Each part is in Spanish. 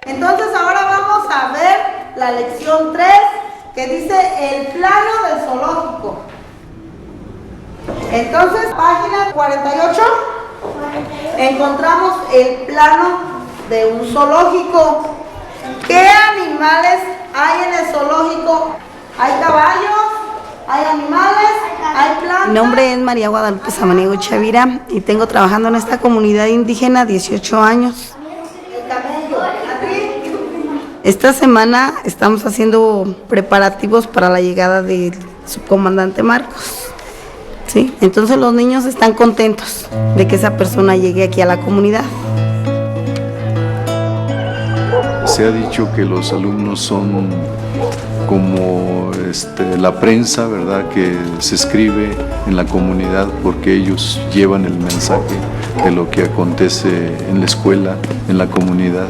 Entonces ahora vamos a ver la lección 3, que dice el plano del zoológico. Entonces, página 48, encontramos el plano de un zoológico. ¿Qué animales hay en el zoológico? ¿Hay caballos? ¿Hay animales? ¿Hay plantas? Mi nombre es María Guadalupe Samaniego Chavira y tengo trabajando en esta comunidad indígena 18 años. El camello. ¿A ti? Esta semana estamos haciendo preparativos para la llegada del subcomandante Marcos. ¿Sí? Entonces los niños están contentos de que esa persona llegue aquí a la comunidad. Se ha dicho que los alumnos son como la prensa, ¿verdad?, que se escribe en la comunidad porque ellos llevan el mensaje de lo que acontece en la escuela, en la comunidad.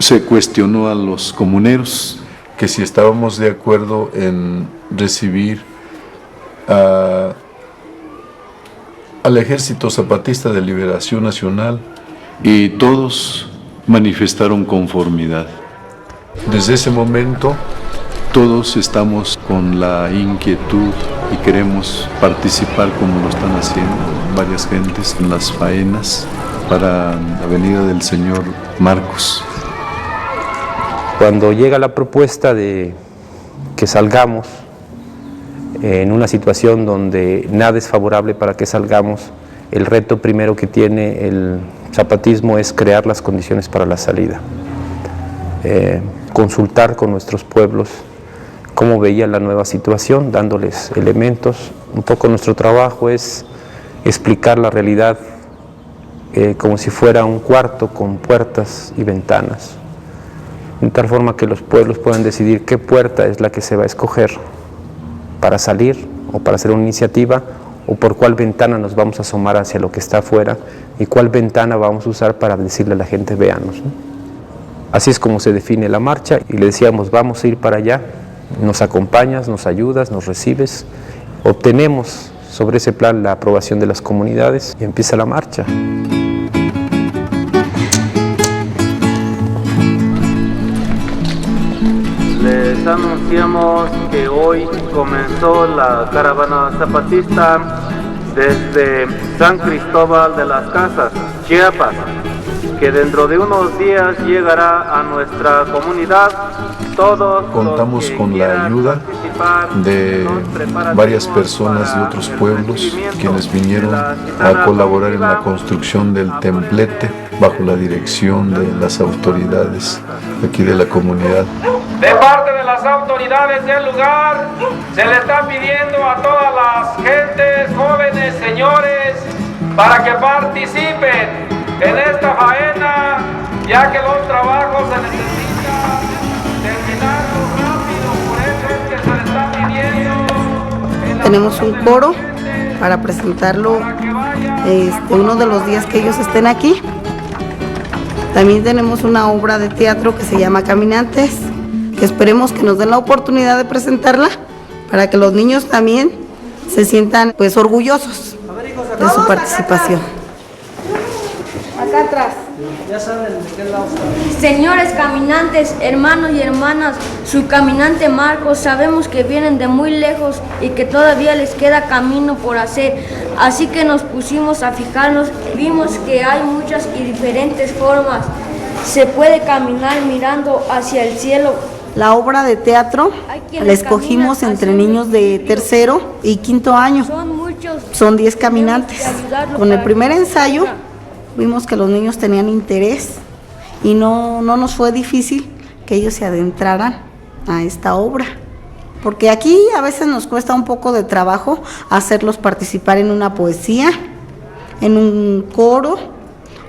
Se cuestionó a los comuneros que si estábamos de acuerdo en recibir al Ejército Zapatista de Liberación Nacional, y todos manifestaron conformidad. Desde ese momento todos estamos con la inquietud y queremos participar, como lo están haciendo varias gentes, en las faenas para la venida del señor Marcos. Cuando llega la propuesta de que salgamos en una situación donde nada es favorable para que salgamos, el reto primero que tiene el zapatismo es crear las condiciones para la salida. Consultar con nuestros pueblos cómo veían la nueva situación, dándoles elementos. Un poco nuestro trabajo es explicar la realidad como si fuera un cuarto con puertas y ventanas, de tal forma que los pueblos puedan decidir qué puerta es la que se va a escoger para salir o para hacer una iniciativa, o por cuál ventana nos vamos a asomar hacia lo que está afuera y cuál ventana vamos a usar para decirle a la gente, véanos, ¿no? Así es como se define la marcha, y le decíamos, vamos a ir para allá, nos acompañas, nos ayudas, nos recibes, obtenemos sobre ese plan la aprobación de las comunidades y empieza la marcha. Les anunciamos que hoy comenzó la caravana zapatista desde San Cristóbal de las Casas, Chiapas, que dentro de unos días llegará a nuestra comunidad. Todos contamos con la ayuda de varias personas de otros pueblos quienes vinieron a colaborar en la construcción del templete bajo la dirección de las autoridades aquí de la comunidad. De parte de las autoridades del lugar, se le está pidiendo a todas las gentes, jóvenes, señores, para que participen en esta faena, ya que los trabajos se necesitan terminarlos rápido, por eso es que se le está pidiendo. Tenemos un coro para presentarlo uno de los días que ellos estén aquí. También tenemos una obra de teatro que se llama Caminantes, que esperemos que nos den la oportunidad de presentarla para que los niños también se sientan pues orgullosos de su participación. Acá atrás. Ya saben de qué lado está. Señores caminantes, hermanos y hermanas, su caminante Marcos, sabemos que vienen de muy lejos y que todavía les queda camino por hacer, así que nos pusimos a fijarnos, vimos que hay muchas y diferentes formas. Se puede caminar mirando hacia el cielo. La obra de teatro la escogimos entre niños de 3º y 5º año. Son 10 caminantes. Con el primer ensayo vimos que los niños tenían interés y no nos fue difícil que ellos se adentraran a esta obra, porque aquí a veces nos cuesta un poco de trabajo hacerlos participar en una poesía, en un coro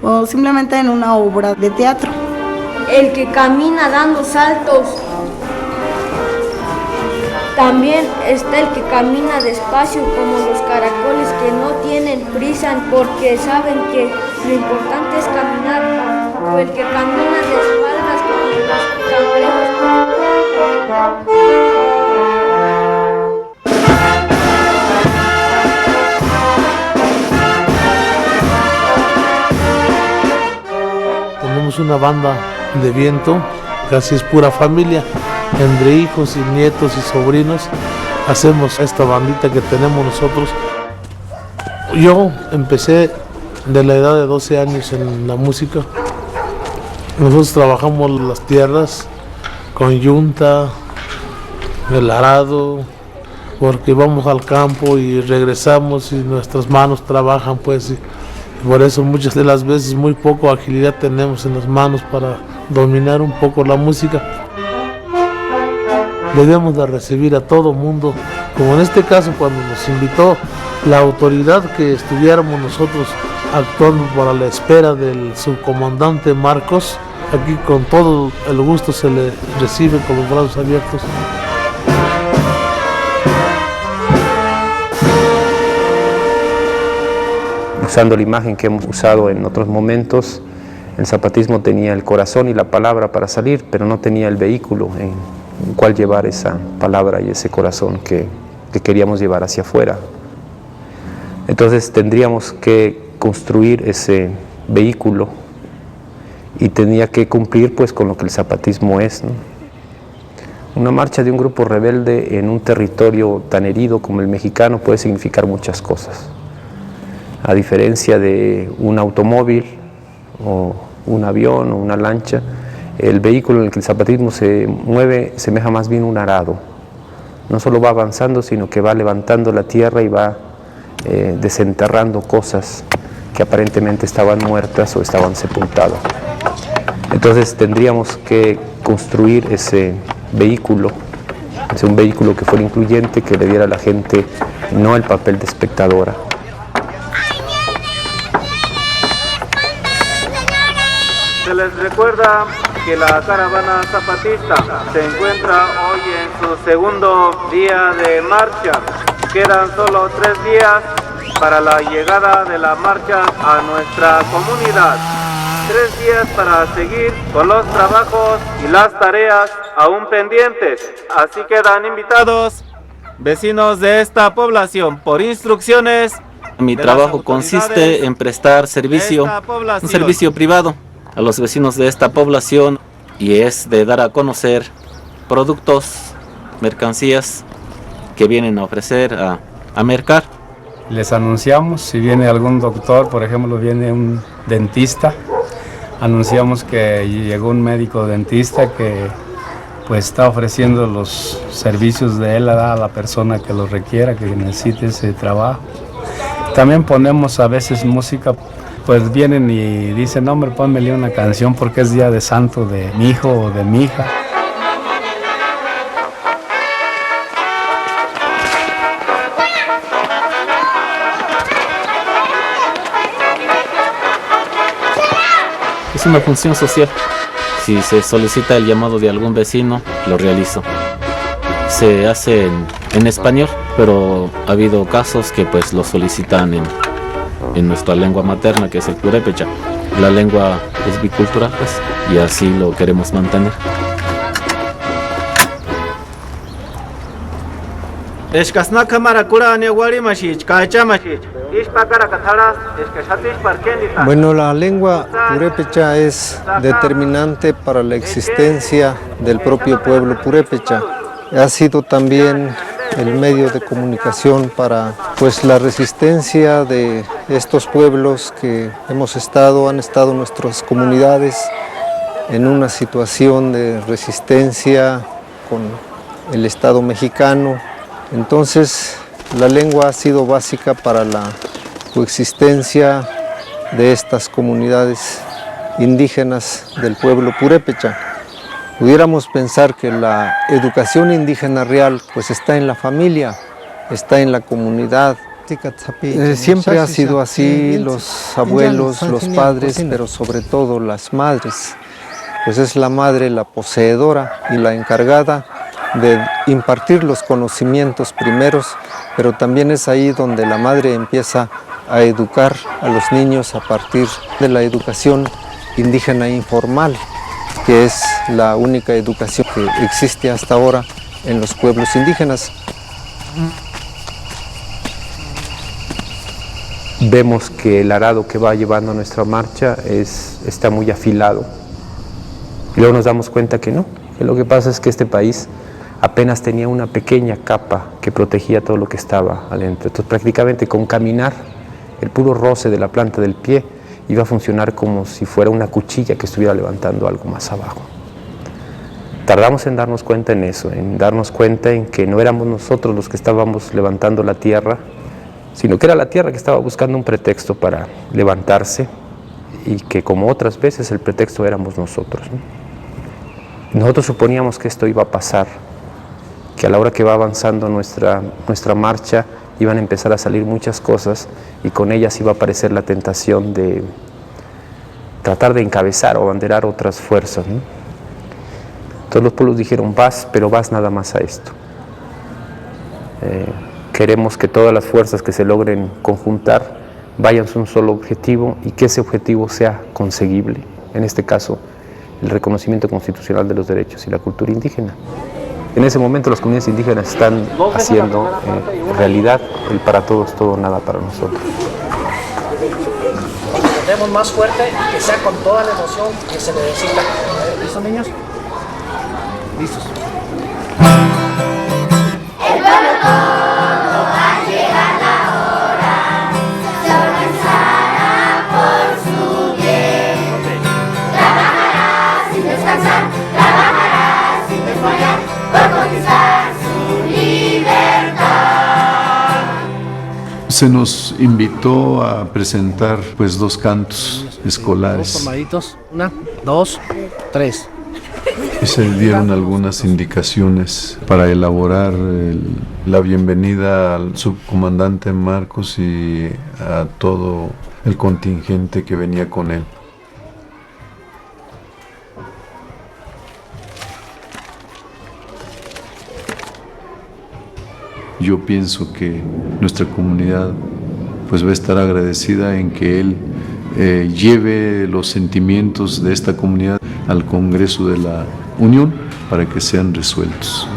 o simplemente en una obra de teatro. El que camina dando saltos. También está el que camina despacio, como los caracoles que no tienen prisa porque saben que lo importante es caminar, o el que camina de espaldas como los cangrejos. somos una banda de viento, casi es pura familia, entre hijos y nietos y sobrinos, hacemos esta bandita que tenemos nosotros. Yo empecé de la edad de 12 años en la música. Nosotros trabajamos las tierras con yunta, el arado, porque vamos al campo y regresamos y nuestras manos trabajan, pues, y por eso muchas de las veces muy poco agilidad tenemos en las manos para dominar un poco la música. Debemos de recibir a todo mundo, como en este caso cuando nos invitó la autoridad que estuviéramos nosotros actuando para la espera del subcomandante Marcos. Aquí con todo el gusto se le recibe con los brazos abiertos. Usando la imagen que hemos usado en otros momentos, el zapatismo tenía el corazón y la palabra para salir, pero no tenía el vehículo en cual llevar esa palabra y ese corazón que queríamos llevar hacia afuera. Entonces tendríamos que construir ese vehículo y tenía que cumplir pues con lo que el zapatismo es, ¿no? Una marcha de un grupo rebelde en un territorio tan herido como el mexicano puede significar muchas cosas. A diferencia de un automóvil o un avión o una lancha, el vehículo en el que el zapatismo se mueve semeja más bien un arado. No solo va avanzando, sino que va levantando la tierra y va desenterrando cosas que aparentemente estaban muertas o estaban sepultadas. Entonces tendríamos que construir ese vehículo, un vehículo que fuera incluyente, que le diera a la gente no el papel de espectadora. Se les recuerda que la caravana zapatista se encuentra hoy en su segundo día de marcha. Quedan solo 3 días para la llegada de la marcha a nuestra comunidad. 3 días para seguir con los trabajos y las tareas aún pendientes. Así quedan invitados vecinos de esta población por instrucciones. Mi trabajo consiste en prestar servicio, un servicio privado a los vecinos de esta población, y es de dar a conocer productos, mercancías que vienen a ofrecer a mercar. Les anunciamos si viene algún doctor, por ejemplo viene un dentista, anunciamos que llegó un médico dentista que pues está ofreciendo los servicios de él a la persona que lo requiera, que necesite ese trabajo. También ponemos a veces música. Pues vienen y dicen, hombre, pónmele una canción porque es día de santo de mi hijo o de mi hija. Es una función social. Si se solicita el llamado de algún vecino, lo realizo. Se hace en español, pero ha habido casos que pues lo solicitan en nuestra lengua materna, que es el purépecha. La lengua es bicultural, pues, y así lo queremos mantener. Bueno, la lengua purépecha es determinante para la existencia del propio pueblo purépecha. Ha sido también el medio de comunicación para pues la resistencia de estos pueblos que han estado nuestras comunidades en una situación de resistencia con el Estado mexicano. Entonces la lengua ha sido básica para la coexistencia de estas comunidades indígenas del pueblo purépecha. Pudiéramos pensar que la educación indígena real pues está en la familia, está en la comunidad. Siempre ha sido así, los abuelos, los padres, pero sobre todo las madres. Pues es la madre la poseedora y la encargada de impartir los conocimientos primeros, pero también es ahí donde la madre empieza a educar a los niños a partir de la educación indígena informal, que es la única educación que existe hasta ahora en los pueblos indígenas. Vemos que el arado que va llevando nuestra marcha está muy afilado. Y luego nos damos cuenta que no, que lo que pasa es que este país apenas tenía una pequeña capa que protegía todo lo que estaba adentro. Entonces prácticamente con caminar, el puro roce de la planta del pie iba a funcionar como si fuera una cuchilla que estuviera levantando algo más abajo. Tardamos en darnos cuenta en eso, en darnos cuenta en que no éramos nosotros los que estábamos levantando la tierra, sino que era la tierra que estaba buscando un pretexto para levantarse y que como otras veces el pretexto éramos nosotros, ¿no? Nosotros suponíamos que esto iba a pasar, que a la hora que va avanzando nuestra marcha iban a empezar a salir muchas cosas y con ellas iba a aparecer la tentación de tratar de encabezar o abanderar otras fuerzas, ¿no? Todos los pueblos dijeron, vas, pero vas nada más a esto. Queremos que todas las fuerzas que se logren conjuntar vayan a un solo objetivo y que ese objetivo sea conseguible. En este caso, el reconocimiento constitucional de los derechos y la cultura indígena. En ese momento las comunidades indígenas están haciendo realidad el para todos, todo, nada para nosotros. Demos más fuerte, que sea con toda la emoción que se necesita. ¿Listos, niños? Listos. El pueblo todo va a llegar la hora, se organizará por su bien. Trabajará sin descansar, trabajará sin desmayar, por conquistar su libertad. Se nos invitó a presentar pues 2 cantos escolares. 2 formaditos, 1, 2, 3. Y se dieron algunas indicaciones para elaborar la bienvenida al subcomandante Marcos y a todo el contingente que venía con él. Yo pienso que nuestra comunidad pues va a estar agradecida en que él lleve los sentimientos de esta comunidad al Congreso de la Unión para que sean resueltos.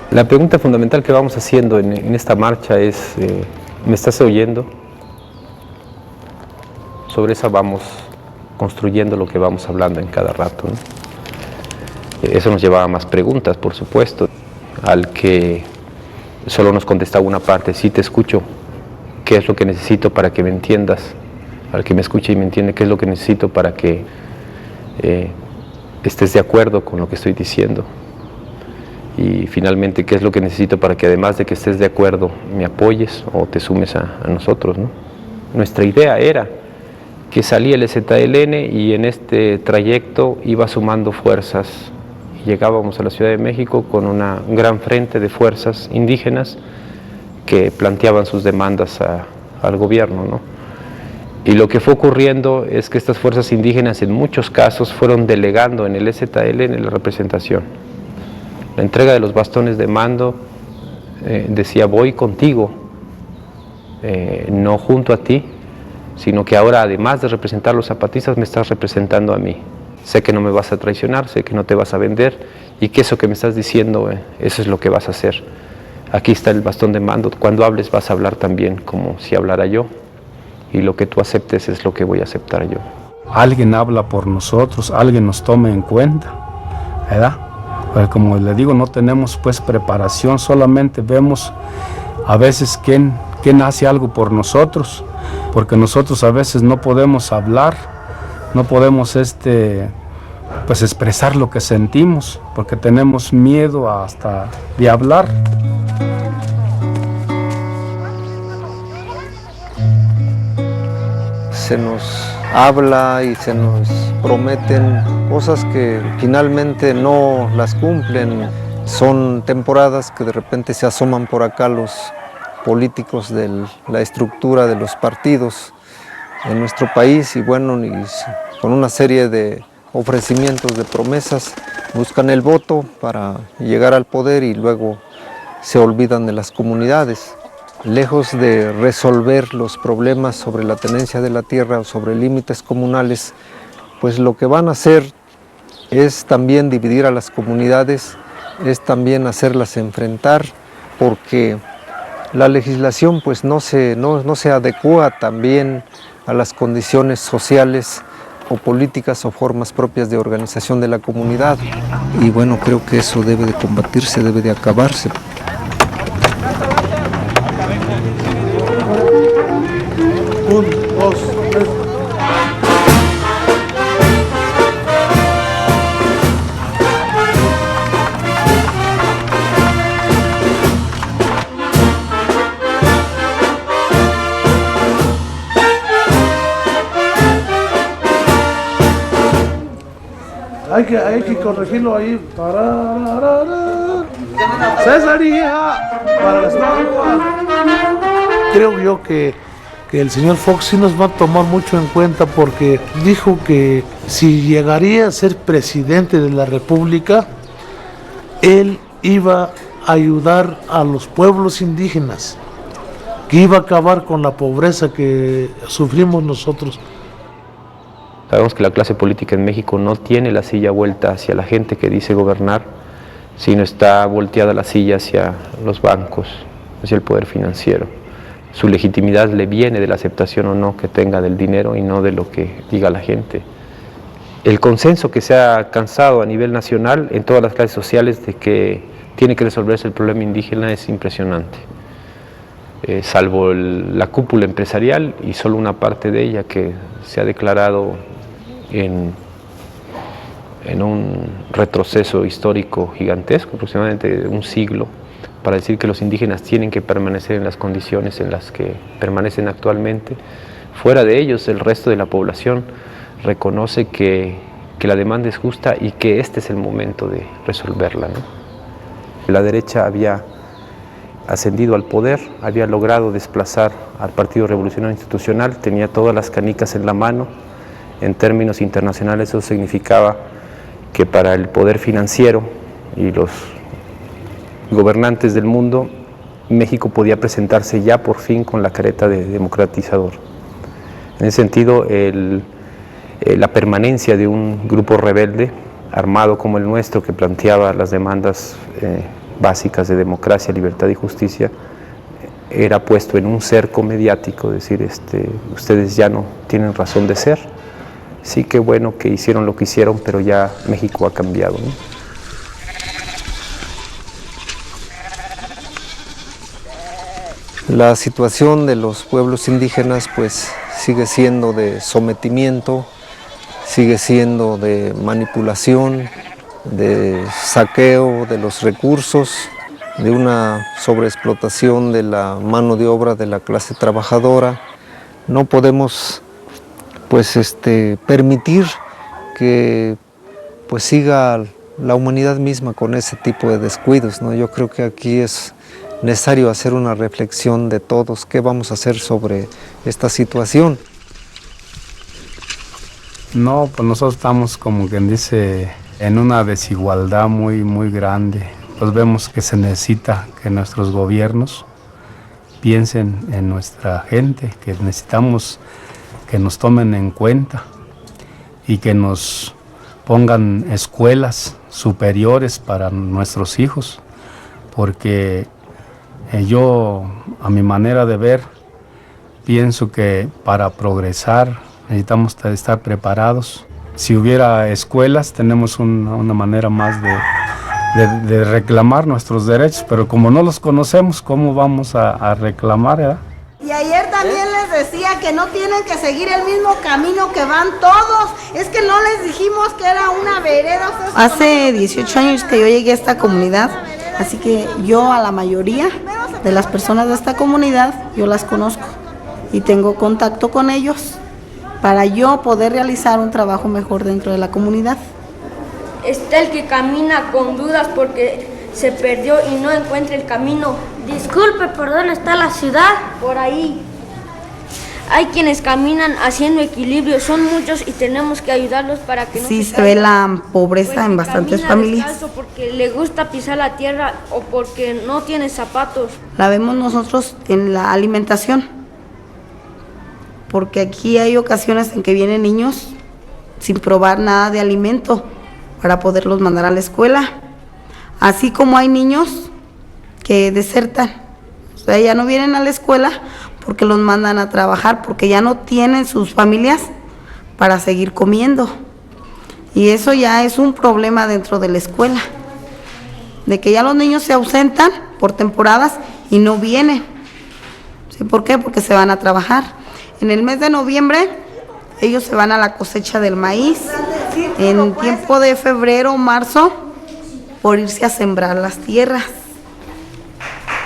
La pregunta fundamental que vamos haciendo en esta marcha es, ¿me estás oyendo? Sobre esa vamos construyendo lo que vamos hablando en cada rato, ¿no? Eso nos llevaba a más preguntas, por supuesto, al que solo nos contestaba una parte, sí te escucho, ¿qué es lo que necesito para que me entiendas? Al que me escuche y me entiende, ¿qué es lo que necesito para que estés de acuerdo con lo que estoy diciendo? Y finalmente, ¿qué es lo que necesito para que además de que estés de acuerdo, me apoyes o te sumes a nosotros, ¿no? Nuestra idea era que salía el EZLN y en este trayecto iba sumando fuerzas. Llegábamos a la Ciudad de México con un gran frente de fuerzas indígenas que planteaban sus demandas al gobierno, ¿no? Y lo que fue ocurriendo es que estas fuerzas indígenas en muchos casos fueron delegando en el EZLN la representación. La entrega de los bastones de mando decía voy contigo, no junto a ti, sino que ahora además de representar a los zapatistas me estás representando a mí. Sé que no me vas a traicionar, sé que no te vas a vender y que eso que me estás diciendo, eso es lo que vas a hacer. Aquí está el bastón de mando, cuando hables vas a hablar también como si hablara yo y lo que tú aceptes es lo que voy a aceptar yo. Alguien habla por nosotros, alguien nos tome en cuenta, ¿verdad? Pues como le digo, no tenemos pues preparación, solamente vemos a veces quién hace algo por nosotros, porque nosotros a veces no podemos hablar, no podemos pues expresar lo que sentimos, porque tenemos miedo hasta de hablar. Se nos habla y se nos prometen cosas que finalmente no las cumplen. Son temporadas que de repente se asoman por acá los políticos de la estructura de los partidos en nuestro país y bueno, y con una serie de ofrecimientos, de promesas, buscan el voto para llegar al poder y luego se olvidan de las comunidades. Lejos de resolver los problemas sobre la tenencia de la tierra o sobre límites comunales, pues lo que van a hacer es también dividir a las comunidades, es también hacerlas enfrentar, porque la legislación pues no se adecua también a las condiciones sociales o políticas o formas propias de organización de la comunidad. Y bueno, creo que eso debe de combatirse, debe de acabarse. Un, dos, tres. Hay que corregirlo ahí. Cesaría para las aguas. Creo yo que el señor Fox sí nos va a tomar mucho en cuenta, porque dijo que si llegaría a ser presidente de la República, él iba a ayudar a los pueblos indígenas, que iba a acabar con la pobreza que sufrimos nosotros. Sabemos que la clase política en México no tiene la silla vuelta hacia la gente que dice gobernar, sino está volteada la silla hacia los bancos, hacia el poder financiero. Su legitimidad le viene de la aceptación o no que tenga del dinero y no de lo que diga la gente. El consenso que se ha alcanzado a nivel nacional en todas las clases sociales de que tiene que resolverse el problema indígena es impresionante. Salvo la cúpula empresarial y solo una parte de ella que se ha declarado en un retroceso histórico gigantesco, aproximadamente un siglo, para decir que los indígenas tienen que permanecer en las condiciones en las que permanecen actualmente. Fuera de ellos, el resto de la población reconoce que la demanda es justa y que este es el momento de resolverla, ¿no? La derecha había ascendido al poder, había logrado desplazar al Partido Revolucionario Institucional, tenía todas las canicas en la mano. En términos internacionales eso significaba que para el poder financiero y los gobernantes del mundo, México podía presentarse ya por fin con la careta de democratizador. En ese sentido, la permanencia de un grupo rebelde, armado como el nuestro, que planteaba las demandas básicas de democracia, libertad y justicia, era puesto en un cerco mediático, decir, ustedes ya no tienen razón de ser. Sí, qué bueno que hicieron lo que hicieron, pero ya México ha cambiado, ¿no? La situación de los pueblos indígenas pues sigue siendo de sometimiento, sigue siendo de manipulación, de saqueo de los recursos, de una sobreexplotación de la mano de obra de la clase trabajadora. No podemos permitir que pues siga la humanidad misma con ese tipo de descuidos, ¿no? Yo creo que aquí es necesario hacer una reflexión de todos, qué vamos a hacer sobre esta situación. No, pues nosotros estamos, como quien dice, en una desigualdad muy grande. Pues vemos que se necesita que nuestros gobiernos piensen en nuestra gente, que necesitamos que nos tomen en cuenta y que nos pongan escuelas superiores para nuestros hijos, porque yo, a mi manera de ver, pienso que para progresar necesitamos estar preparados. Si hubiera escuelas, tenemos una manera más de reclamar nuestros derechos, pero como no los conocemos, ¿cómo vamos a reclamar, verdad? Y ayer también les decía que no tienen que seguir el mismo camino que van todos. Es que no les dijimos que era una vereda. Hace 18 años que yo llegué a esta comunidad, así que yo a la mayoría de las personas de esta comunidad, yo las conozco y tengo contacto con ellos para yo poder realizar un trabajo mejor dentro de la comunidad. Está el que camina con dudas porque se perdió y no encuentra el camino. Disculpe, ¿por dónde está la ciudad? Por ahí. Hay quienes caminan haciendo equilibrio, son muchos y tenemos que ayudarlos para que no sí se ve la pobreza en bastantes familias. Descalzo porque le gusta pisar la tierra o porque no tiene zapatos. La vemos nosotros en la alimentación, porque aquí hay ocasiones en que vienen niños sin probar nada de alimento para poderlos mandar a la escuela, así como hay niños que desertan, o sea, ya no vienen a la escuela porque los mandan a trabajar, porque ya no tienen sus familias para seguir comiendo. Y eso ya es un problema dentro de la escuela, de que ya los niños se ausentan por temporadas y no vienen. ¿Sí? ¿Por qué? Porque se van a trabajar. En el mes de noviembre ellos se van a la cosecha del maíz, en tiempo de febrero o marzo, por irse a sembrar las tierras.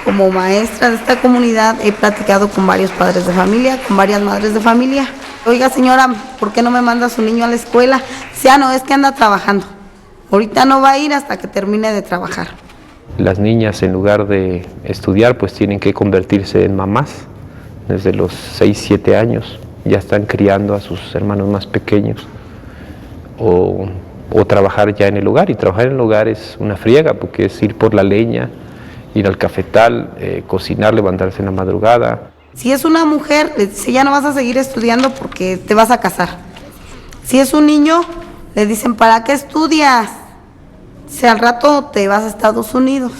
Como maestra de esta comunidad he platicado con varios padres de familia, con varias madres de familia. Oiga señora, ¿por qué no me manda a su niño a la escuela? Dice, no, es que anda trabajando. Ahorita no va a ir hasta que termine de trabajar. Las niñas, en lugar de estudiar, pues tienen que convertirse en mamás. Desde los 6, 7 años ya están criando a sus hermanos más pequeños. O trabajar ya en el hogar. Y trabajar en el hogar es una friega, porque es ir por la leña, ir al cafetal, cocinar, levantarse en la madrugada. Si es una mujer, le dice, ya no vas a seguir estudiando porque te vas a casar. Si es un niño, le dicen, ¿para qué estudias? Si al rato te vas a Estados Unidos.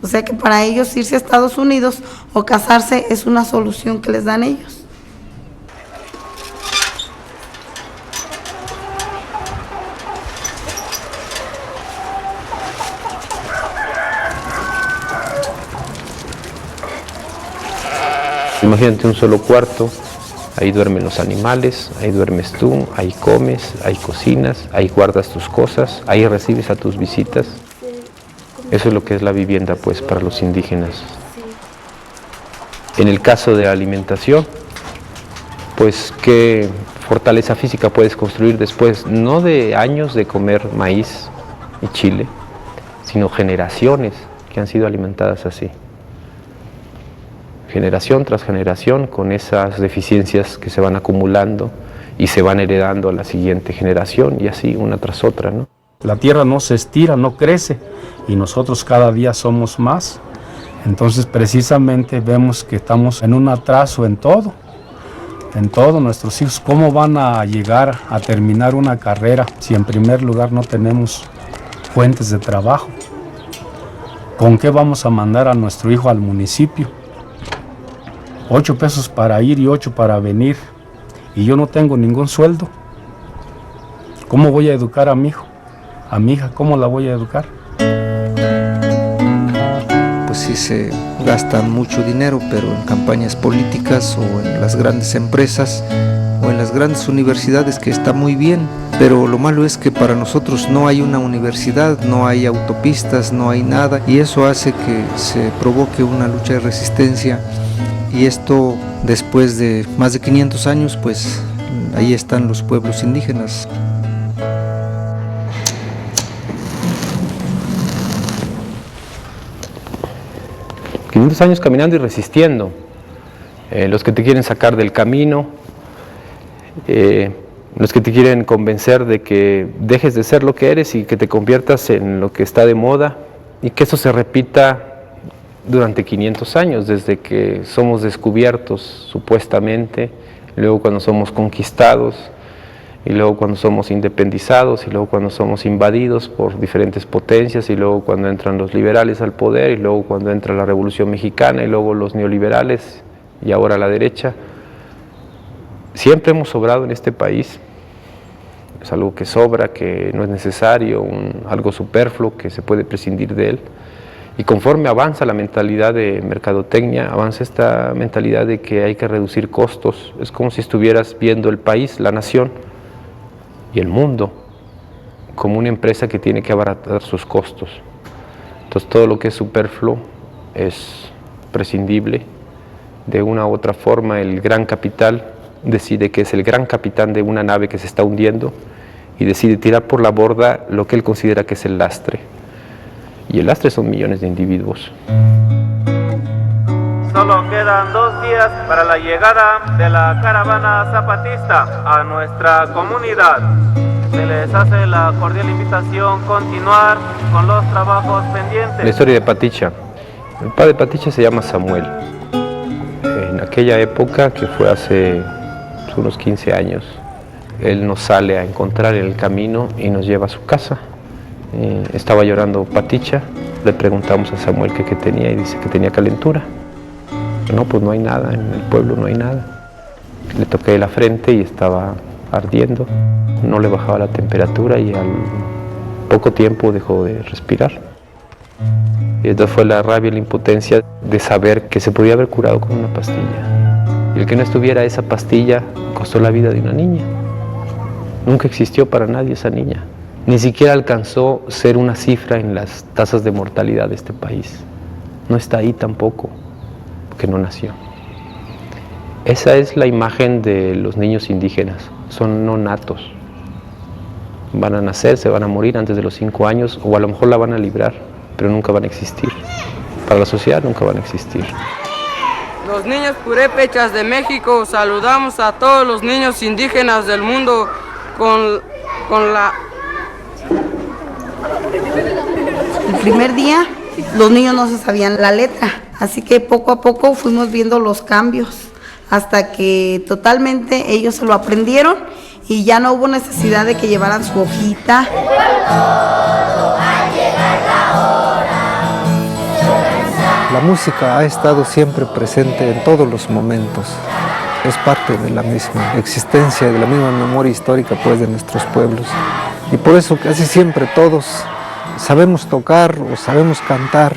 O sea que para ellos irse a Estados Unidos o casarse es una solución que les dan ellos. Imagínate un solo cuarto, ahí duermen los animales, ahí duermes tú, ahí comes, ahí cocinas, ahí guardas tus cosas, ahí recibes a tus visitas. Eso es lo que es la vivienda, pues, para los indígenas. En el caso de la alimentación, pues, ¿qué fortaleza física puedes construir después? No de años de comer maíz y chile, sino generaciones que han sido alimentadas así. Generación tras generación, con esas deficiencias que se van acumulando y se van heredando a la siguiente generación, y así una tras otra, ¿no? La tierra no se estira, no crece, y nosotros cada día somos más. Entonces precisamente vemos que estamos en un atraso en todo nuestros hijos. ¿Cómo van a llegar a terminar una carrera si en primer lugar no tenemos fuentes de trabajo? ¿Con qué vamos a mandar a nuestro hijo al municipio? 8 pesos para ir y 8 para venir, y yo no tengo ningún sueldo. ¿Cómo voy a educar a mi hijo? A mi hija, ¿cómo la voy a educar? Pues sí se gasta mucho dinero, pero en campañas políticas o en las grandes empresas o en las grandes universidades, que está muy bien, pero lo malo es que para nosotros no hay una universidad, no hay autopistas, no hay nada, y eso hace que se provoque una lucha de resistencia. Y esto, después de más de 500 años, pues ahí están los pueblos indígenas. Años caminando y resistiendo. Los que te quieren sacar del camino, los que te quieren convencer de que dejes de ser lo que eres y que te conviertas en lo que está de moda, y que eso se repita durante 500 años, desde que somos descubiertos supuestamente, luego cuando somos conquistados, y luego cuando somos independizados, y luego cuando somos invadidos por diferentes potencias, y luego cuando entran los liberales al poder, y luego cuando entra la Revolución Mexicana, y luego los neoliberales, y ahora la derecha. Siempre hemos sobrado en este país. Es algo que sobra, que no es necesario, algo superfluo, que se puede prescindir de él. Y conforme avanza la mentalidad de mercadotecnia, avanza esta mentalidad de que hay que reducir costos. Es como si estuvieras viendo el país, la nación y el mundo como una empresa que tiene que abaratar sus costos. Entonces todo lo que es superfluo es prescindible. De una u otra forma el gran capital decide que es el gran capitán de una nave que se está hundiendo y decide tirar por la borda lo que él considera que es el lastre. Y el lastre son millones de individuos. Solo quedan 2 días para la llegada de la caravana zapatista a nuestra comunidad. Se les hace la cordial invitación a continuar con los trabajos pendientes. La historia de Paticha. El padre de Paticha se llama Samuel. En aquella época, que fue hace unos 15 años, él nos sale a encontrar en el camino y nos lleva a su casa. Estaba llorando Paticha, le preguntamos a Samuel qué tenía y dice que tenía calentura. No, pues no hay nada, en el pueblo no hay nada. Le toqué la frente y estaba ardiendo, no le bajaba la temperatura y al poco tiempo dejó de respirar. Y entonces fue la rabia y la impotencia de saber que se podía haber curado con una pastilla. Y el que no estuviera esa pastilla costó la vida de una niña. Nunca existió para nadie esa niña. Ni siquiera alcanzó ser una cifra en las tasas de mortalidad de este país. No está ahí tampoco, porque no nació. Esa es la imagen de los niños indígenas. Son no natos. Van a nacer, se van a morir antes de los 5 años, o a lo mejor la van a librar, pero nunca van a existir. Para la sociedad nunca van a existir. Los niños purépechas de México saludamos a todos los niños indígenas del mundo con la... El primer día los niños no se sabían la letra, así que poco a poco fuimos viendo los cambios, hasta que totalmente ellos se lo aprendieron y ya no hubo necesidad de que llevaran su hojita. La música ha estado siempre presente en todos los momentos. Es parte de la misma existencia, de la misma memoria histórica pues, de nuestros pueblos. Y por eso casi siempre todos sabemos tocar, o sabemos cantar,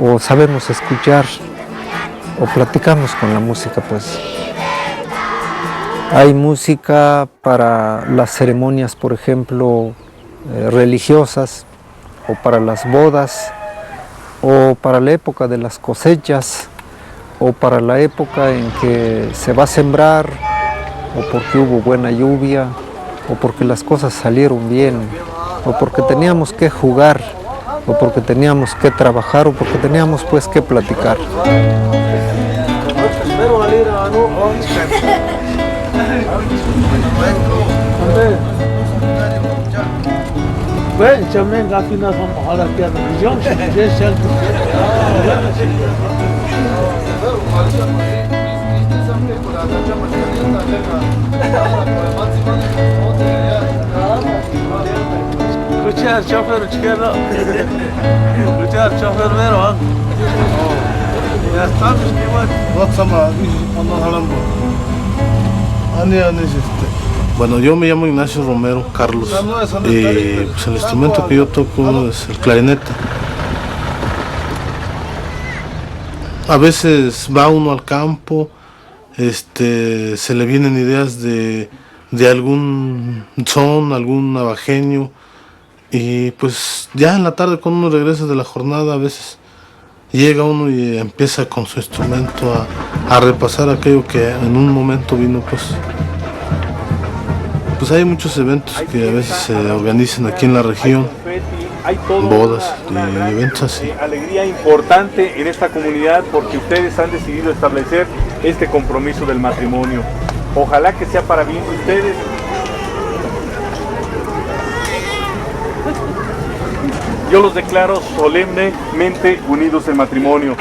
o sabemos escuchar, o platicamos con la música pues. Hay música para las ceremonias, por ejemplo, religiosas, o para las bodas, o para la época de las cosechas, o para la época en que se va a sembrar, o porque hubo buena lluvia, o porque las cosas salieron bien, o porque teníamos que jugar, o porque teníamos que trabajar, o porque teníamos pues que platicar. Bueno, yo me llamo Ignacio Romero Carlos. Pues el instrumento que yo toco es el clarinete. A veces va uno al campo, se le vienen ideas de algún son, algún navajeño, y pues ya en la tarde cuando uno regresa de la jornada a veces llega uno y empieza con su instrumento a repasar aquello que en un momento vino pues hay muchos eventos que a veces se organizan aquí en la región, bodas y eventos así. Alegría importante en esta comunidad porque ustedes han decidido establecer este compromiso del matrimonio. Ojalá que sea para bien de ustedes. Yo los declaro solemnemente unidos en matrimonio.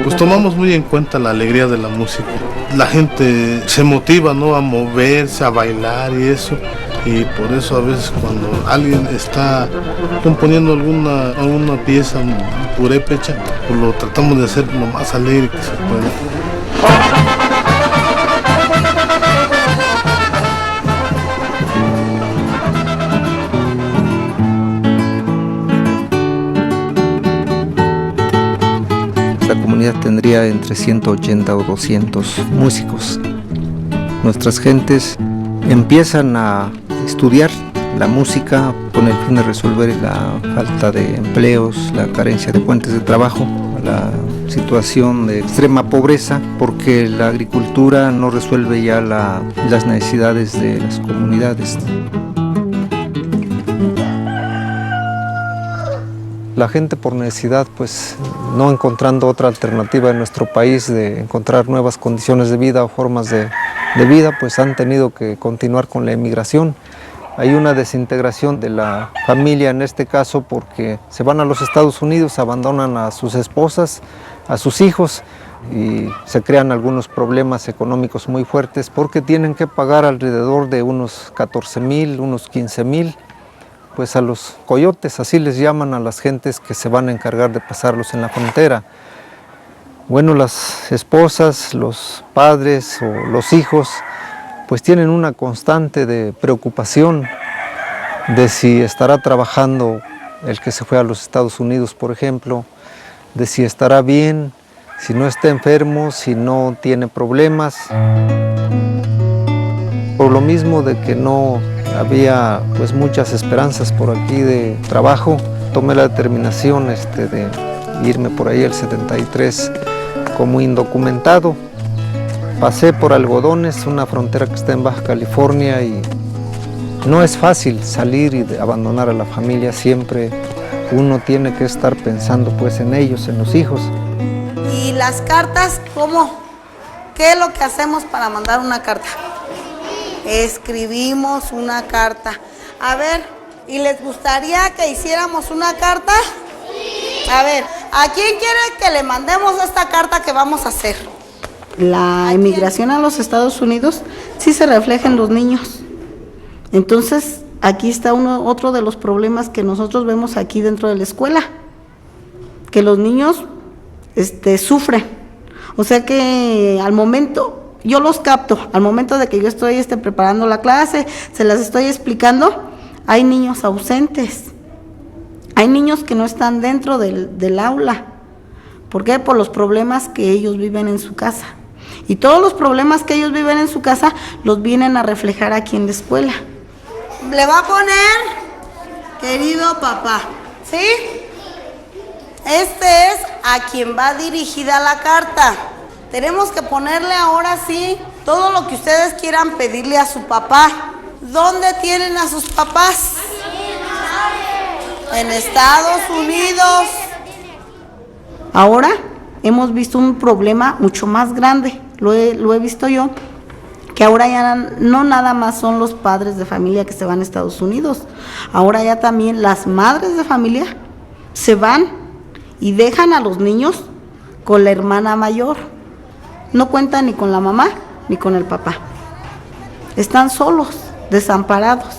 Pues tomamos muy en cuenta la alegría de la música. La gente se motiva, ¿no?, a moverse, a bailar y eso. Y por eso a veces cuando alguien está componiendo alguna pieza purépecha, pues lo tratamos de hacer lo más alegre que se pueda. La comunidad tendría entre 180 o 200 músicos. Nuestras gentes empiezan a estudiar la música con el fin de resolver la falta de empleos, la carencia de fuentes de trabajo, la situación de extrema pobreza, porque la agricultura no resuelve ya las necesidades de las comunidades. La gente por necesidad, pues no encontrando otra alternativa en nuestro país de encontrar nuevas condiciones de vida o formas de vida, pues han tenido que continuar con la emigración. Hay una desintegración de la familia en este caso porque se van a los Estados Unidos, abandonan a sus esposas, a sus hijos y se crean algunos problemas económicos muy fuertes porque tienen que pagar alrededor de unos 14,000, unos 15,000 pues a los coyotes, así les llaman a las gentes que se van a encargar de pasarlos en la frontera. Bueno, las esposas, los padres o los hijos, pues tienen una constante de preocupación de si estará trabajando el que se fue a los Estados Unidos, por ejemplo, de si estará bien, si no está enfermo, si no tiene problemas. Por lo mismo de que no había pues muchas esperanzas por aquí de trabajo, tomé la determinación de irme por ahí el 73 como indocumentado. Pasé por Algodones, una frontera que está en Baja California, y no es fácil salir y abandonar a la familia. Siempre uno tiene que estar pensando pues en ellos, en los hijos. ¿Y las cartas cómo? ¿Qué es lo que hacemos para mandar una carta? Escribimos una carta. A ver, ¿y les gustaría que hiciéramos una carta? Sí. A ver, ¿a quién quiere que le mandemos esta carta que vamos a hacer? La emigración a los Estados Unidos sí se refleja en los niños. Entonces, aquí está otro de los problemas que nosotros vemos aquí dentro de la escuela, que los niños sufren. O sea que al momento, yo los capto, al momento de que yo estoy preparando la clase, se las estoy explicando, hay niños ausentes, hay niños que no están dentro del aula. ¿Por qué? Por los problemas que ellos viven en su casa. Y todos los problemas que ellos viven en su casa los vienen a reflejar aquí en la escuela. Le va a poner, querido papá, ¿sí? Este es a quien va dirigida la carta. Tenemos que ponerle ahora sí todo lo que ustedes quieran pedirle a su papá. ¿Dónde tienen a sus papás? En Estados Unidos. Ahora hemos visto un problema mucho más grande, lo he visto yo, que ahora ya no nada más son los padres de familia que se van a Estados Unidos, ahora ya también las madres de familia se van y dejan a los niños con la hermana mayor. No cuentan ni con la mamá ni con el papá. Están solos, desamparados.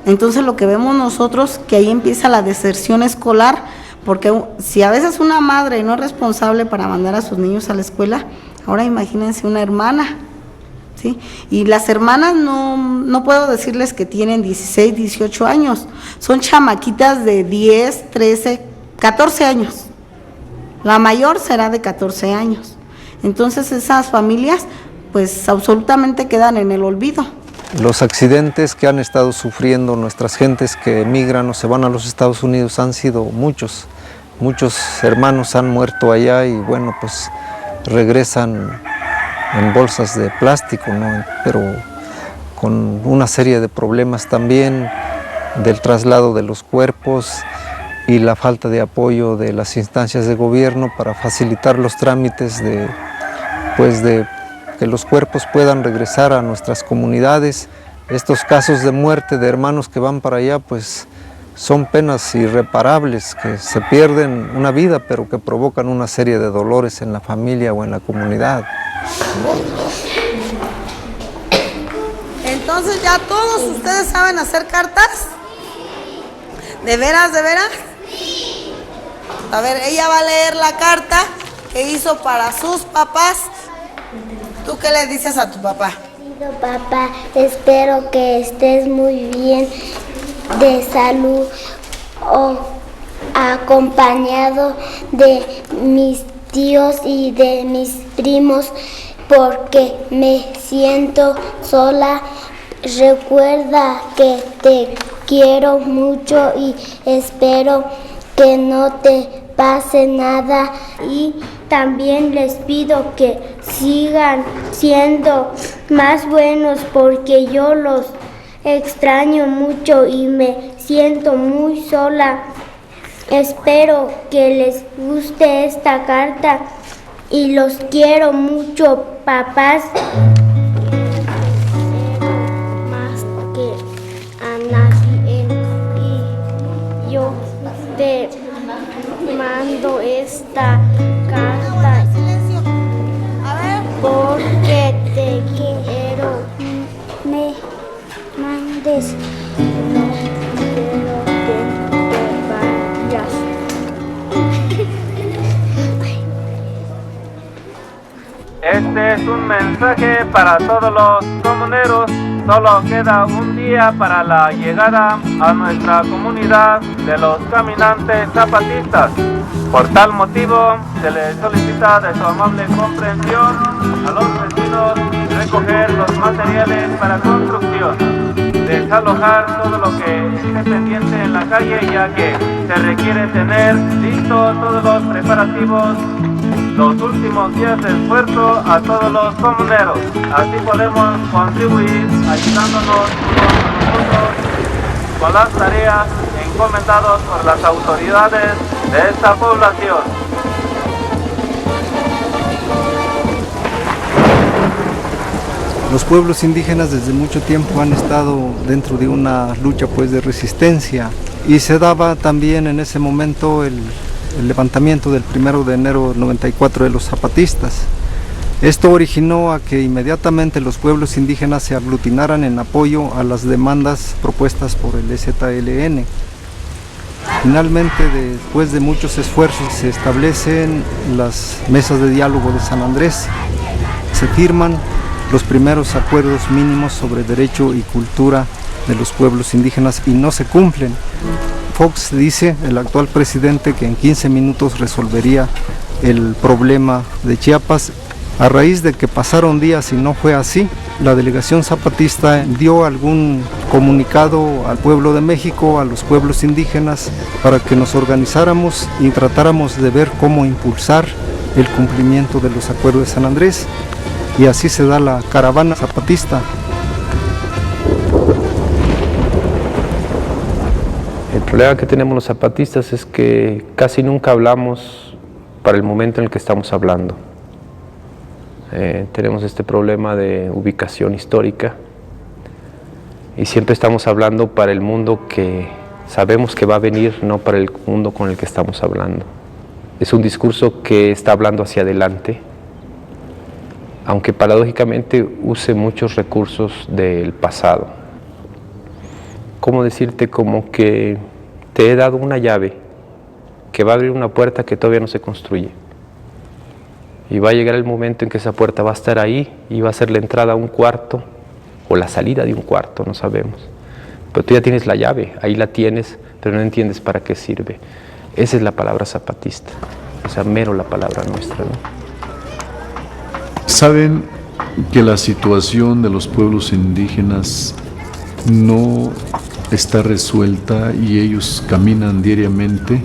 Entonces lo que vemos nosotros, que ahí empieza la deserción escolar, porque si a veces una madre no es responsable para mandar a sus niños a la escuela, ahora imagínense una hermana, ¿sí? Y las hermanas no puedo decirles que tienen 16, 18 años, son chamaquitas de 10, 13, 14 años. La mayor será de 14 años. Entonces esas familias pues absolutamente quedan en el olvido. Los accidentes que han estado sufriendo nuestras gentes que emigran o se van a los Estados Unidos han sido muchos. Muchos hermanos han muerto allá y bueno, pues regresan en bolsas de plástico, ¿no? Pero con una serie de problemas también del traslado de los cuerpos y la falta de apoyo de las instancias de gobierno para facilitar los trámites de que los cuerpos puedan regresar a nuestras comunidades. Estos casos de muerte de hermanos que van para allá, pues son penas irreparables, que se pierden una vida, pero que provocan una serie de dolores en la familia o en la comunidad. Entonces ya todos ustedes saben hacer cartas. ¿De veras, de veras? A ver, ella va a leer la carta que hizo para sus papás. ¿Tú qué le dices a tu papá? Papá, espero que estés muy bien de salud o acompañado de mis tíos y de mis primos porque me siento sola. Recuerda que te quiero mucho y espero que no te pase nada, y también les pido que sigan siendo más buenos porque yo los extraño mucho y me siento muy sola. Espero que les guste esta carta y los quiero mucho, papás. Más que a nadie, y yo te mando esta carta porque te quiero. Me mandes, no quiero. mensaje para todos los comuneros. Solo queda un día para la llegada a nuestra comunidad de los caminantes zapatistas. Por tal motivo, se les solicita de su amable comprensión a los vecinos recoger los materiales para construcción, desalojar todo lo que esté pendiente en la calle, ya que se requiere tener listos todos los preparativos. Los últimos días de esfuerzo a todos los comuneros. Así podemos contribuir ayudándonos nosotros con las tareas encomendadas por las autoridades de esta población. Los pueblos indígenas desde mucho tiempo han estado dentro de una lucha pues de resistencia, y se daba también en ese momento el levantamiento del 1 de enero del 94 de los zapatistas. Esto originó a que inmediatamente los pueblos indígenas se aglutinaran en apoyo a las demandas propuestas por el EZLN. Finalmente, después de muchos esfuerzos, se establecen las mesas de diálogo de San Andrés. Se firman los primeros acuerdos mínimos sobre derecho y cultura de los pueblos indígenas y no se cumplen. Fox dice, el actual presidente, que en 15 minutos resolvería el problema de Chiapas. A raíz de que pasaron días y no fue así, la delegación zapatista dio algún comunicado al pueblo de México, a los pueblos indígenas, para que nos organizáramos y tratáramos de ver cómo impulsar el cumplimiento de los acuerdos de San Andrés. Y así se da la caravana zapatista. El problema que tenemos los zapatistas es que casi nunca hablamos para el momento en el que estamos hablando. Tenemos este problema de ubicación histórica y siempre estamos hablando para el mundo que sabemos que va a venir, no para el mundo con el que estamos hablando. Es un discurso que está hablando hacia adelante, aunque paradójicamente use muchos recursos del pasado. ¿Cómo decirte? Como que te he dado una llave que va a abrir una puerta que todavía no se construye. Y va a llegar el momento en que esa puerta va a estar ahí y va a ser la entrada a un cuarto o la salida de un cuarto, no sabemos. Pero tú ya tienes la llave, ahí la tienes, pero no entiendes para qué sirve. Esa es la palabra zapatista, o sea, mero la palabra nuestra, ¿no? Saben que la situación de los pueblos indígenas no está resuelta y ellos caminan diariamente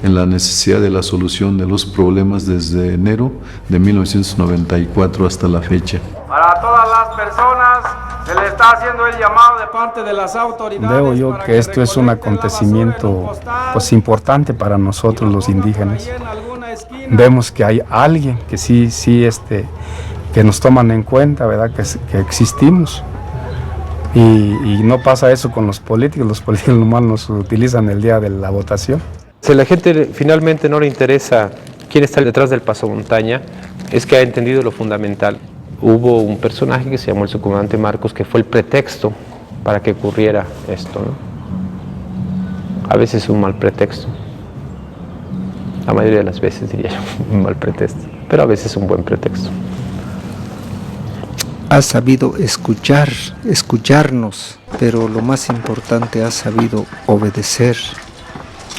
en la necesidad de la solución de los problemas desde enero de 1994 hasta la fecha. Para todas las personas se le está haciendo el llamado de parte de las autoridades. Veo yo que esto es un acontecimiento pues importante para nosotros los indígenas. Vemos que hay alguien que sí que nos toman en cuenta, ¿verdad? Que existimos. Y no pasa eso con los políticos nomás nos utilizan el día de la votación. Si a la gente finalmente no le interesa quién está detrás del pasamontaña, es que ha entendido lo fundamental. Hubo un personaje que se llamó el subcomandante Marcos, que fue el pretexto para que ocurriera esto, ¿no? A veces es un mal pretexto, la mayoría de las veces diría yo, un mal pretexto, pero a veces es un buen pretexto. Ha sabido escucharnos, pero lo más importante, ha sabido obedecer.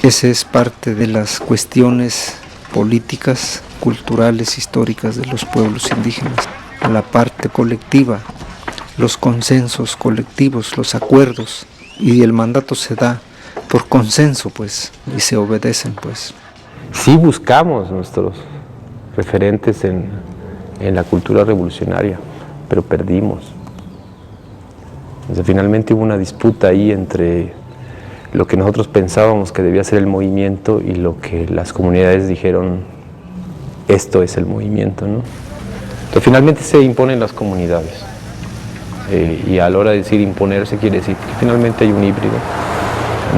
Esa es parte de las cuestiones políticas, culturales, históricas de los pueblos indígenas. La parte colectiva, los consensos colectivos, los acuerdos, y el mandato se da por consenso, pues, y se obedecen, pues. Sí buscamos nuestros referentes en la cultura revolucionaria, pero perdimos. O sea, finalmente hubo una disputa ahí entre lo que nosotros pensábamos que debía ser el movimiento y lo que las comunidades dijeron, esto es el movimiento, ¿no? Entonces finalmente se imponen las comunidades. Y a la hora de decir imponerse quiere decir que finalmente hay un híbrido.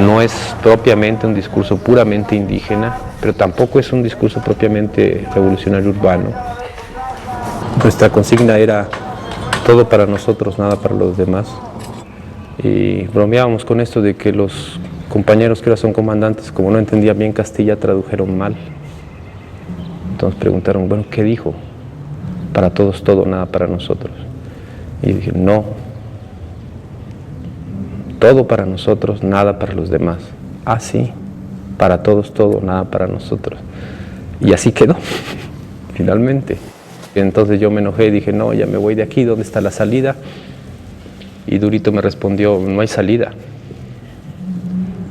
No es propiamente un discurso puramente indígena, pero tampoco es un discurso propiamente revolucionario urbano. Nuestra consigna era todo para nosotros, nada para los demás. Y bromeábamos con esto de que los compañeros que ahora son comandantes, como no entendían bien Castilla, tradujeron mal. Entonces preguntaron, bueno, ¿qué dijo? para todos todo, nada para nosotros. Y dije, no, todo para nosotros, nada para los demás. Ah, sí, para todos todo, nada para nosotros. Y así quedó, finalmente. Entonces yo me enojé y dije, no, ya me voy de aquí, ¿dónde está la salida? Y Durito me respondió, no hay salida.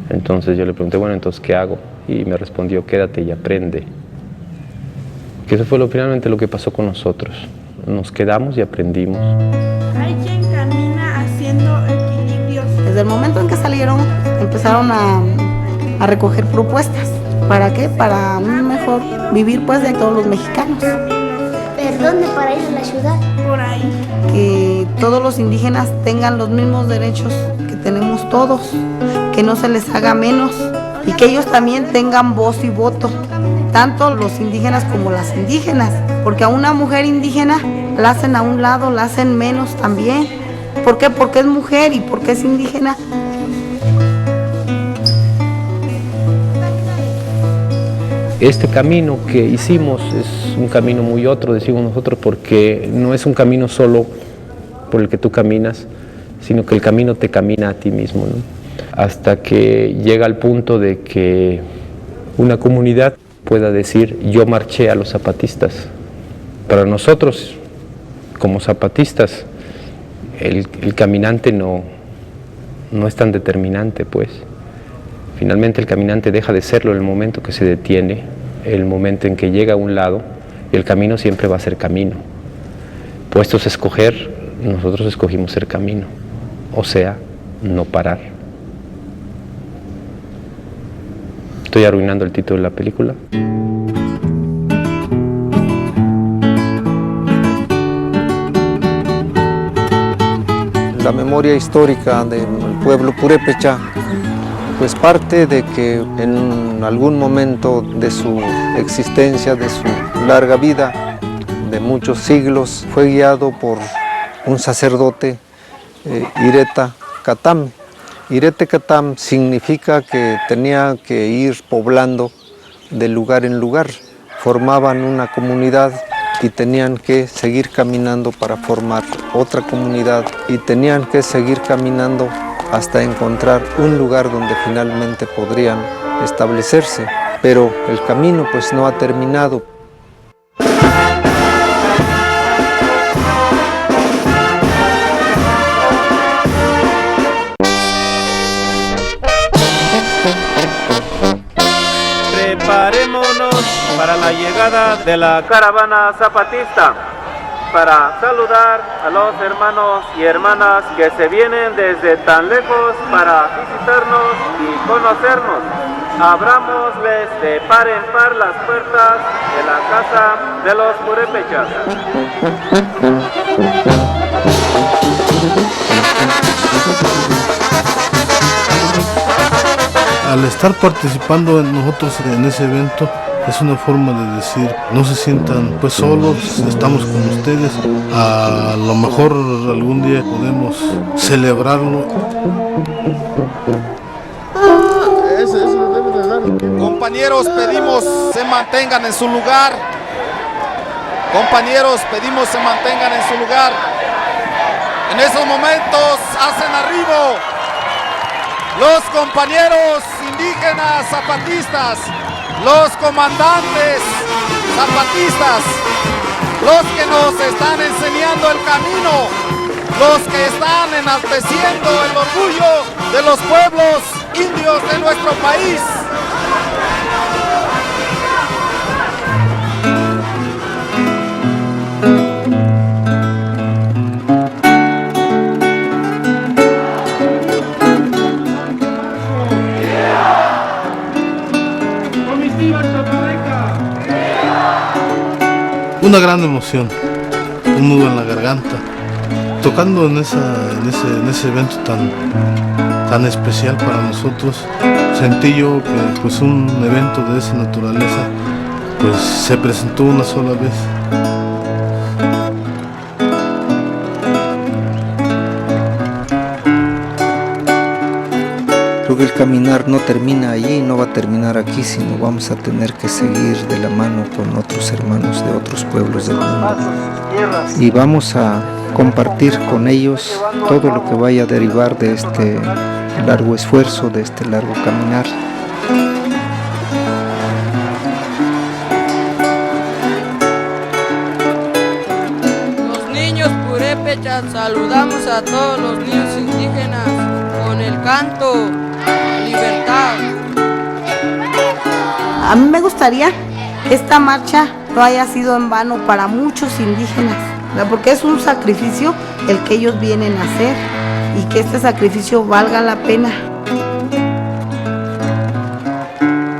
Entonces yo le pregunté, bueno, entonces ¿qué hago? Y me respondió, quédate y aprende. Que eso fue finalmente lo que pasó con nosotros. Nos quedamos y aprendimos. Hay quien camina haciendo equilibrios. Desde el momento en que salieron, empezaron a recoger propuestas. ¿Para qué? Para un mejor vivir pues de todos los mexicanos. ¿Dónde para ir a la ciudad? Por ahí. Que todos los indígenas tengan los mismos derechos que tenemos todos, que no se les haga menos y que ellos también tengan voz y voto, tanto los indígenas como las indígenas, porque a una mujer indígena la hacen a un lado, la hacen menos también. ¿Por qué? Porque es mujer y porque es indígena. Este camino que hicimos es un camino muy otro, decimos nosotros, porque no es un camino solo por el que tú caminas, sino que el camino te camina a ti mismo, ¿no? Hasta que llega al punto de que una comunidad pueda decir, yo marché a los zapatistas. Para nosotros, como zapatistas, el caminante no es tan determinante, pues. Finalmente el caminante deja de serlo en el momento que se detiene, el momento en que llega a un lado, y el camino siempre va a ser camino. Puestos a escoger, nosotros escogimos ser camino, o sea, no parar. ¿Estoy arruinando el título de la película? La memoria histórica del pueblo purépecha pues parte de que en algún momento de su existencia, de su larga vida, de muchos siglos, fue guiado por un sacerdote, Ireta Catam. Irete Catam significa que tenía que ir poblando de lugar en lugar. Formaban una comunidad y tenían que seguir caminando para formar otra comunidad y tenían que seguir caminando hasta encontrar un lugar donde finalmente podrían establecerse. Pero el camino pues no ha terminado. Preparémonos para la llegada de la caravana zapatista, para saludar a los hermanos y hermanas que se vienen desde tan lejos para visitarnos y conocernos. Abrámosles de par en par las puertas de la casa de los purépechas. Al estar participando nosotros en ese evento, es una forma de decir, no se sientan pues solos, estamos con ustedes, a lo mejor algún día podemos celebrarlo. Compañeros, pedimos se mantengan en su lugar. Compañeros, pedimos se mantengan en su lugar. En esos momentos hacen arribo los compañeros indígenas zapatistas, los comandantes zapatistas, los que nos están enseñando el camino, los que están enalteciendo el orgullo de los pueblos indios de nuestro país. Una gran emoción, un nudo en la garganta, tocando en ese evento tan especial para nosotros. Sentí yo que pues un evento de esa naturaleza pues se presentó una sola vez. creo que el caminar no termina allí, no va a terminar aquí, sino vamos a tener que seguir de la mano con otros hermanos de otros pueblos del mundo. Y vamos a compartir con ellos todo lo que vaya a derivar de este largo esfuerzo, de este largo caminar. Los niños purépechas saludamos a todos los niños indígenas con el canto Libertad. A mí me gustaría que esta marcha no haya sido en vano para muchos indígenas, ¿verdad? Porque es un sacrificio el que ellos vienen a hacer y que este sacrificio valga la pena.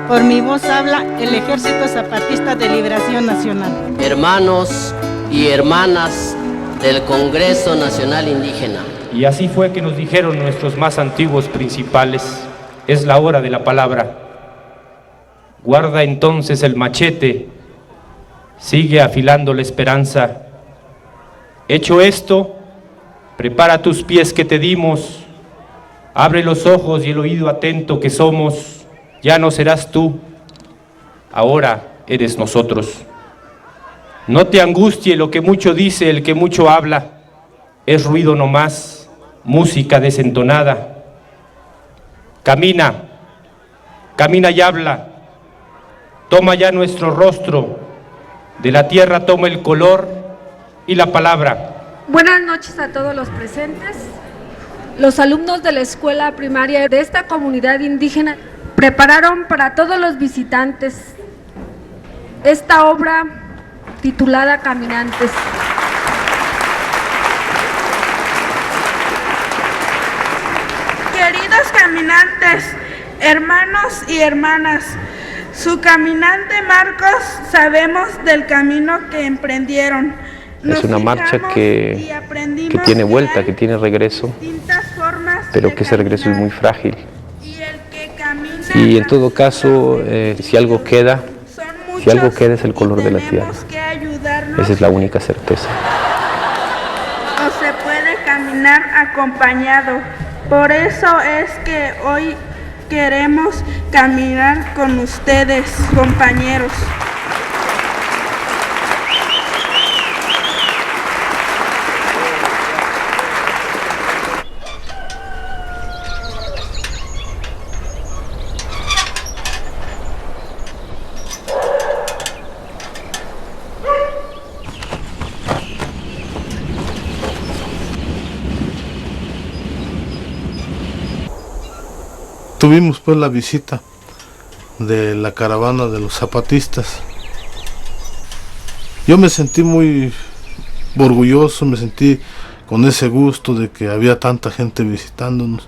Por mi voz habla el Ejército Zapatista de Liberación Nacional. Hermanos y hermanas del Congreso Nacional Indígena. Y así fue que nos dijeron nuestros más antiguos principales: es la hora de la palabra. Guarda entonces el machete, sigue afilando la esperanza. Hecho esto, prepara tus pies que te dimos, abre los ojos y el oído atento que somos. Ya no serás tú, ahora eres nosotros. No te angustie lo que mucho dice el que mucho habla, es ruido nomás, música desentonada. Camina, camina y habla, toma ya nuestro rostro, de la tierra toma el color y la palabra. Buenas noches a todos los presentes. Los alumnos de la escuela primaria de esta comunidad indígena prepararon para todos los visitantes esta obra titulada Caminantes. Queridos caminantes, hermanos y hermanas, su caminante Marcos, sabemos del camino que emprendieron. Es una marcha que tiene vuelta, que tiene regreso, pero que ese regreso es muy frágil. Y en todo caso, si algo queda es el color de la tierra. Esa es la única certeza. No se puede caminar acompañado. Por eso es que hoy queremos caminar con ustedes, compañeros. Tuvimos pues la visita de la caravana de los zapatistas. Yo me sentí muy orgulloso, me sentí con ese gusto de que había tanta gente visitándonos.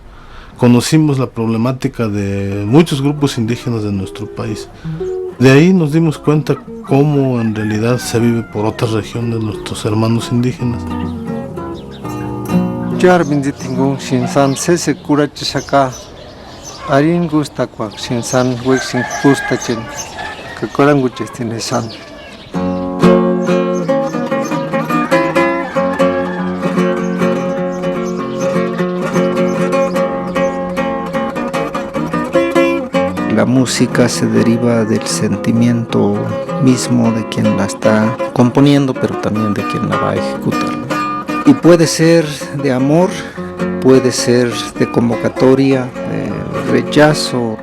Conocimos la problemática de muchos grupos indígenas de nuestro país. De ahí nos dimos cuenta cómo en realidad se vive por otras regiones de nuestros hermanos indígenas. Arin gusta kwak shinsan wexin gusta chen que colanguches tiene san. La música se deriva del sentimiento mismo de quien la está componiendo, pero también de quien la va a ejecutar. Y puede ser de amor, puede ser de convocatoria, rechazo.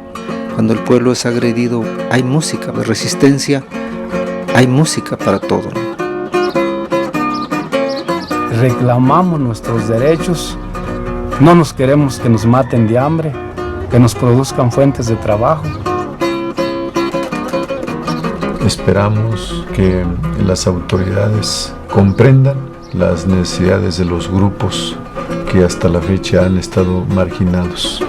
Cuando el pueblo es agredido, hay música de resistencia, hay música para todo. Reclamamos nuestros derechos, no nos queremos que nos maten de hambre, que nos produzcan fuentes de trabajo. Esperamos que las autoridades comprendan las necesidades de los grupos que hasta la fecha han estado marginados.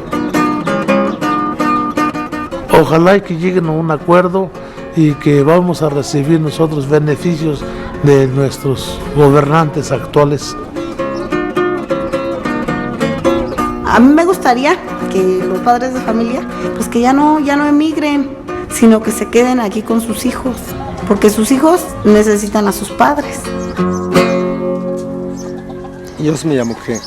Ojalá y que lleguen a un acuerdo y que vamos a recibir nosotros beneficios de nuestros gobernantes actuales. A mí me gustaría que los padres de familia, pues que ya no emigren, sino que se queden aquí con sus hijos, porque sus hijos necesitan a sus padres. Yo me llamo G.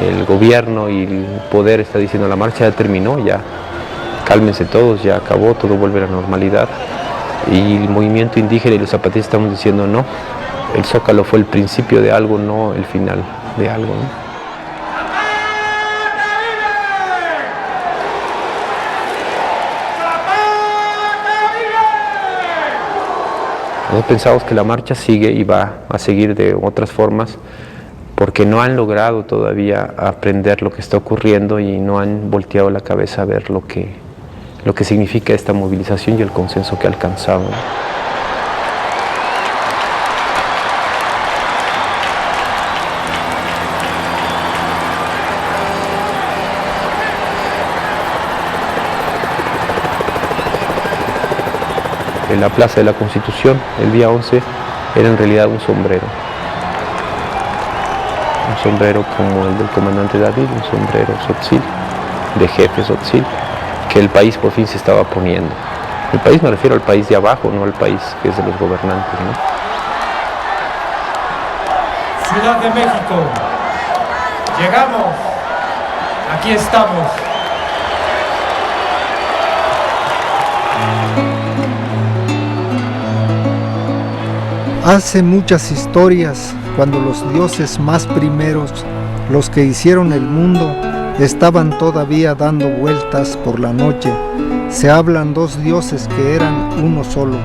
el gobierno y el poder está diciendo la marcha ya terminó, ya cálmense todos, ya acabó, todo vuelve a la normalidad. Y el movimiento indígena y los zapatistas estamos diciendo no, el Zócalo fue el principio de algo, no el final de algo, ¿no? Nosotros pensamos que la marcha sigue y va a seguir de otras formas porque no han logrado todavía aprender lo que está ocurriendo y no han volteado la cabeza a ver lo que significa esta movilización y el consenso que ha alcanzado. En la Plaza de la Constitución, el día 11, era en realidad un sombrero como el del comandante David, un sombrero Tzotzil, de jefe Tzotzil, que el país por fin se estaba poniendo. El país me refiero al país de abajo, no al país que es de los gobernantes, ¿no? Ciudad de México, llegamos, aquí estamos. Hace muchas historias, cuando los dioses más primeros, los que hicieron el mundo, estaban todavía dando vueltas por la noche, se hablan dos dioses que eran uno solo.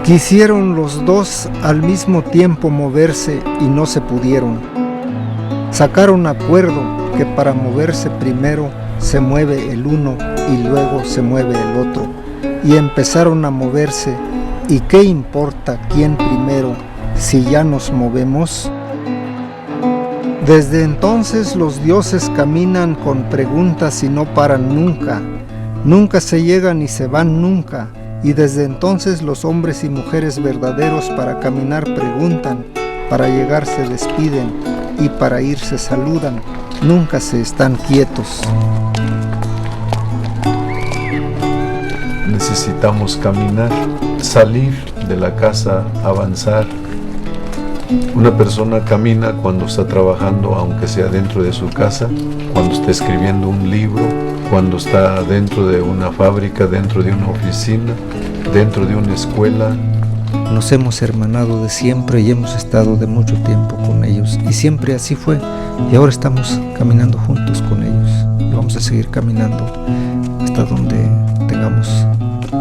Quisieron los dos al mismo tiempo moverse y no se pudieron. Sacaron acuerdo que para moverse primero se mueve el uno y luego se mueve el otro, y empezaron a moverse. ¿Y qué importa quién primero si ya nos movemos? Desde entonces los dioses caminan con preguntas y no paran nunca. Nunca se llegan ni se van nunca. Y desde entonces los hombres y mujeres verdaderos para caminar preguntan, para llegar se despiden y para ir se saludan. Nunca se están quietos. Necesitamos caminar, salir de la casa, avanzar. Una persona camina cuando está trabajando, aunque sea dentro de su casa, cuando está escribiendo un libro, cuando está dentro de una fábrica, dentro de una oficina, dentro de una escuela. Nos hemos hermanado de siempre y hemos estado de mucho tiempo con ellos. Y siempre así fue. Y ahora estamos caminando juntos con ellos. Y vamos a seguir caminando hasta donde tengamos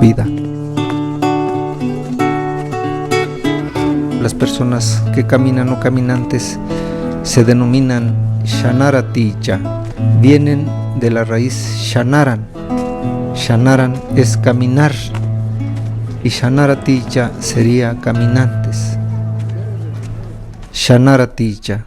vida. Las personas que caminan o caminantes se denominan Shanaratiya. Vienen de la raíz Shanaran. Shanaran es caminar y Shanaratiya sería caminantes. Shanaratiya.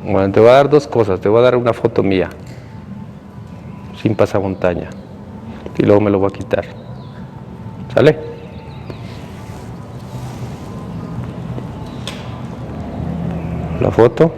Bueno, te voy a dar dos cosas. Te voy a dar una foto mía, sin pasamontaña, y luego me lo voy a quitar. ¿Sale? La foto.